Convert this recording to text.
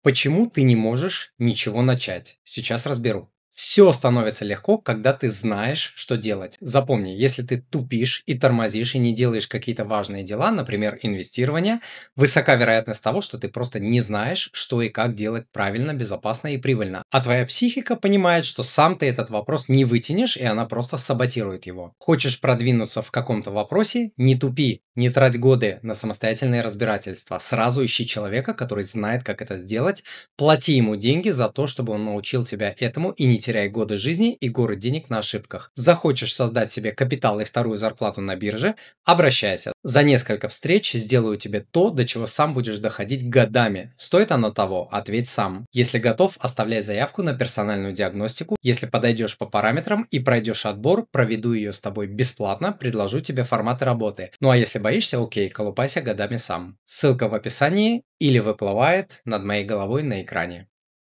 Почему ты не можешь ничего начать? Сейчас разберу. Все становится легко, когда ты знаешь, что делать. Запомни, если ты тупишь и тормозишь и не делаешь какие-то важные дела, например, инвестирование, высока вероятность того, что ты просто не знаешь, что и как делать правильно, безопасно и прибыльно. А твоя психика понимает, что сам ты этот вопрос не вытянешь, и она просто саботирует его. Хочешь продвинуться в каком-то вопросе? Не тупи, не трать годы на самостоятельное разбирательство. Сразу ищи человека, который знает, как это сделать. Плати ему деньги за то, чтобы он научил тебя этому, и не теряй годы жизни и горы денег на ошибках. Захочешь создать себе капитал и вторую зарплату на бирже? Обращайся. За несколько встреч сделаю тебе то, до чего сам будешь доходить годами. Стоит оно того? Ответь сам. Если готов, оставляй заявку на персональную диагностику. Если подойдешь по параметрам и пройдешь отбор, проведу ее с тобой бесплатно, предложу тебе форматы работы. Ну а если боишься, окей, колупайся годами сам. Ссылка в описании или выплывает над моей головой на экране.